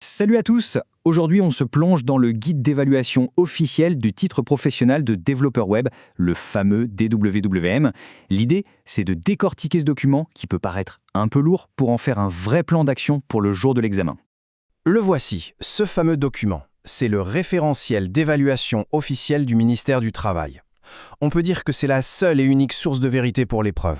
Salut à tous. Aujourd'hui, on se plonge dans le guide d'évaluation officiel du titre professionnel de développeur web, le fameux DWWM. L'idée, c'est de décortiquer ce document qui peut paraître un peu lourd pour en faire un vrai plan d'action pour le jour de l'examen. Le voici, ce fameux document. C'est le référentiel d'évaluation officiel du ministère du Travail. On peut dire que c'est la seule et unique source de vérité pour l'épreuve.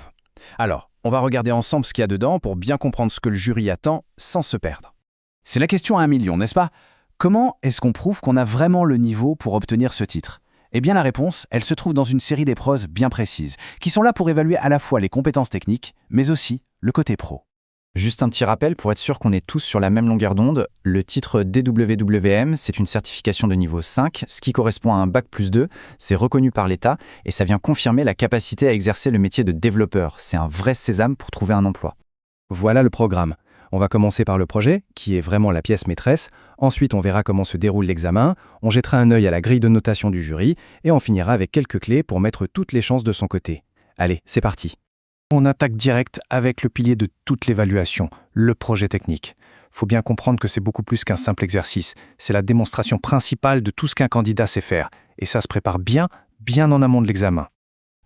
Alors, on va regarder ensemble ce qu'il y a dedans pour bien comprendre ce que le jury attend sans se perdre. C'est la question à 1 million, n'est-ce pas? Comment est-ce qu'on prouve qu'on a vraiment le niveau pour obtenir ce titre? Eh bien la réponse, elle se trouve dans une série d'épreuves bien précises, qui sont là pour évaluer à la fois les compétences techniques, mais aussi le côté pro. Juste un petit rappel pour être sûr qu'on est tous sur la même longueur d'onde. Le titre DWWM, c'est une certification de niveau 5, ce qui correspond à un bac+2. C'est reconnu par l'État et ça vient confirmer la capacité à exercer le métier de développeur. C'est un vrai sésame pour trouver un emploi. Voilà le programme. On va commencer par le projet, qui est vraiment la pièce maîtresse. Ensuite, on verra comment se déroule l'examen. On jettera un œil à la grille de notation du jury. Et on finira avec quelques clés pour mettre toutes les chances de son côté. Allez, c'est parti. On attaque direct avec le pilier de toute l'évaluation, le projet technique. Faut bien comprendre que c'est beaucoup plus qu'un simple exercice. C'est la démonstration principale de tout ce qu'un candidat sait faire. Et ça se prépare bien en amont de l'examen.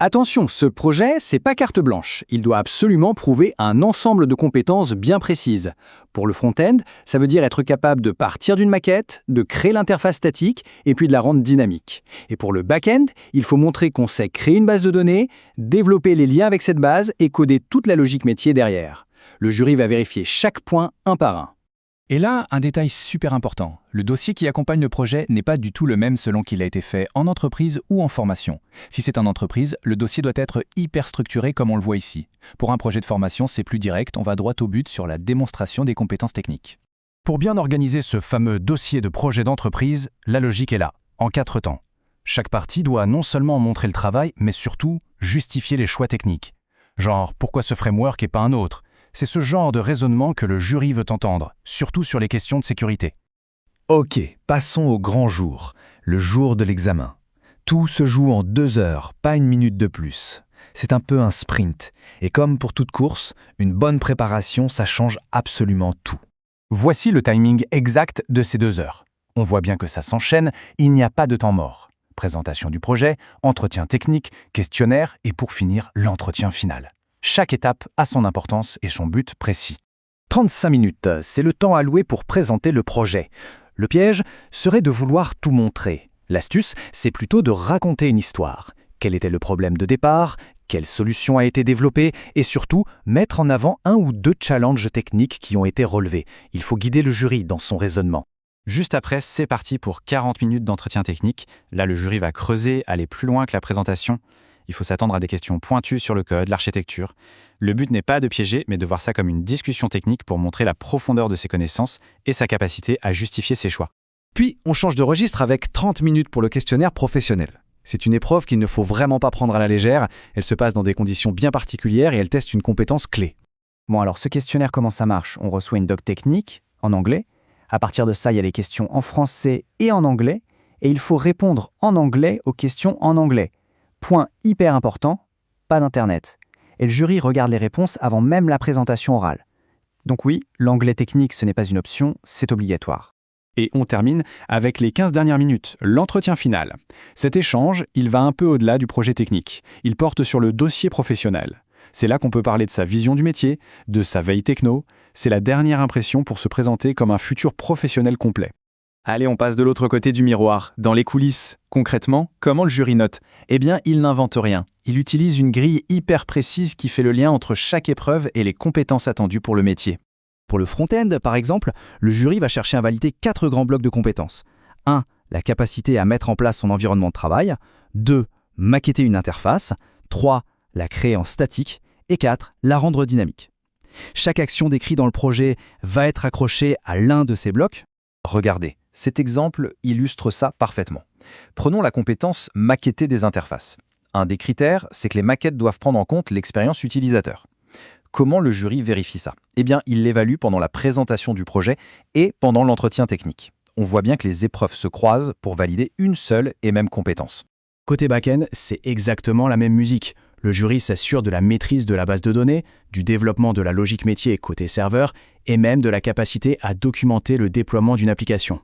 Attention, ce projet, c'est pas carte blanche. Il doit absolument prouver un ensemble de compétences bien précises. Pour le front-end, ça veut dire être capable de partir d'une maquette, de créer l'interface statique et puis de la rendre dynamique. Et pour le back-end, il faut montrer qu'on sait créer une base de données, développer les liens avec cette base et coder toute la logique métier derrière. Le jury va vérifier chaque point un par un. Et là, un détail super important. Le dossier qui accompagne le projet n'est pas du tout le même selon qu'il a été fait en entreprise ou en formation. Si c'est en entreprise, le dossier doit être hyper structuré comme on le voit ici. Pour un projet de formation, c'est plus direct, on va droit au but sur la démonstration des compétences techniques. Pour bien organiser ce fameux dossier de projet d'entreprise, la logique est là, en 4 temps. Chaque partie doit non seulement montrer le travail, mais surtout justifier les choix techniques. Genre, pourquoi ce framework et pas un autre? C'est ce genre de raisonnement que le jury veut entendre, surtout sur les questions de sécurité. Ok, passons au grand jour, le jour de l'examen. Tout se joue en 2 heures, pas une minute de plus. C'est un peu un sprint, et comme pour toute course, une bonne préparation, ça change absolument tout. Voici le timing exact de ces 2 heures. On voit bien que ça s'enchaîne, il n'y a pas de temps mort. Présentation du projet, entretien technique, questionnaire et pour finir, l'entretien final. Chaque étape a son importance et son but précis. 35 minutes, c'est le temps alloué pour présenter le projet. Le piège serait de vouloir tout montrer. L'astuce, c'est plutôt de raconter une histoire. Quel était le problème de départ? Quelle solution a été développée? Et surtout, mettre en avant 1 ou 2 challenges techniques qui ont été relevés. Il faut guider le jury dans son raisonnement. Juste après, c'est parti pour 40 minutes d'entretien technique. Là, le jury va creuser, aller plus loin que la présentation. Il faut s'attendre à des questions pointues sur le code, l'architecture. Le but n'est pas de piéger, mais de voir ça comme une discussion technique pour montrer la profondeur de ses connaissances et sa capacité à justifier ses choix. Puis, on change de registre avec 30 minutes pour le questionnaire professionnel. C'est une épreuve qu'il ne faut vraiment pas prendre à la légère. Elle se passe dans des conditions bien particulières et elle teste une compétence clé. Bon, alors ce questionnaire, comment ça marche? On reçoit une doc technique en anglais. À partir de ça, il y a des questions en français et en anglais. Et il faut répondre en anglais aux questions en anglais. Point hyper important, pas d'internet. Et le jury regarde les réponses avant même la présentation orale. Donc oui, l'anglais technique, ce n'est pas une option, c'est obligatoire. Et on termine avec les 15 dernières minutes, l'entretien final. Cet échange, il va un peu au-delà du projet technique. Il porte sur le dossier professionnel. C'est là qu'on peut parler de sa vision du métier, de sa veille techno. C'est la dernière impression pour se présenter comme un futur professionnel complet. Allez, on passe de l'autre côté du miroir, dans les coulisses. Concrètement, comment le jury note? Eh bien, il n'invente rien. Il utilise une grille hyper précise qui fait le lien entre chaque épreuve et les compétences attendues pour le métier. Pour le front-end, par exemple, le jury va chercher à valider 4 grands blocs de compétences. 1. La capacité à mettre en place son environnement de travail. 2. Maqueter une interface. 3. La créer en statique. Et 4. La rendre dynamique. Chaque action décrite dans le projet va être accrochée à l'un de ces blocs. Regardez, cet exemple illustre ça parfaitement. Prenons la compétence maqueter des interfaces. Un des critères, c'est que les maquettes doivent prendre en compte l'expérience utilisateur. Comment le jury vérifie ça? Eh bien, il l'évalue pendant la présentation du projet et pendant l'entretien technique. On voit bien que les épreuves se croisent pour valider une seule et même compétence. Côté back-end, c'est exactement la même musique. Le jury s'assure de la maîtrise de la base de données, du développement de la logique métier côté serveur et même de la capacité à documenter le déploiement d'une application.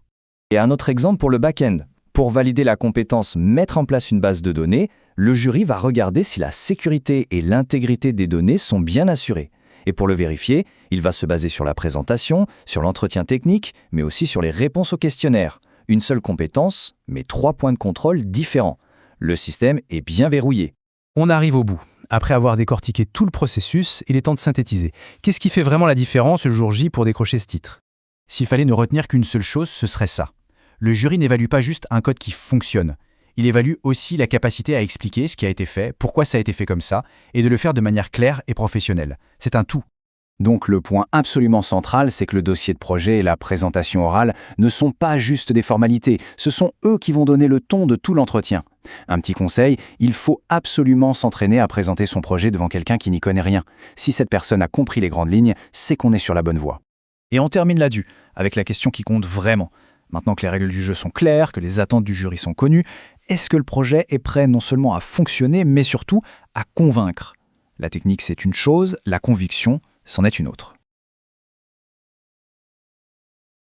Et un autre exemple pour le back-end. Pour valider la compétence mettre en place une base de données, le jury va regarder si la sécurité et l'intégrité des données sont bien assurées. Et pour le vérifier, il va se baser sur la présentation, sur l'entretien technique, mais aussi sur les réponses au questionnaire. Une seule compétence, mais 3 points de contrôle différents. Le système est bien verrouillé. On arrive au bout. Après avoir décortiqué tout le processus, il est temps de synthétiser. Qu'est-ce qui fait vraiment la différence le jour J pour décrocher ce titre? S'il fallait ne retenir qu'une seule chose, ce serait ça. Le jury n'évalue pas juste un code qui fonctionne. Il évalue aussi la capacité à expliquer ce qui a été fait, pourquoi ça a été fait comme ça, et de le faire de manière claire et professionnelle. C'est un tout. Donc le point absolument central, c'est que le dossier de projet et la présentation orale ne sont pas juste des formalités, ce sont eux qui vont donner le ton de tout l'entretien. Un petit conseil, il faut absolument s'entraîner à présenter son projet devant quelqu'un qui n'y connaît rien. Si cette personne a compris les grandes lignes, c'est qu'on est sur la bonne voie. Et on termine là-dessus, avec la question qui compte vraiment. Maintenant que les règles du jeu sont claires, que les attentes du jury sont connues, est-ce que le projet est prêt non seulement à fonctionner, mais surtout à convaincre? La technique, c'est une chose, la conviction, c'en est une autre.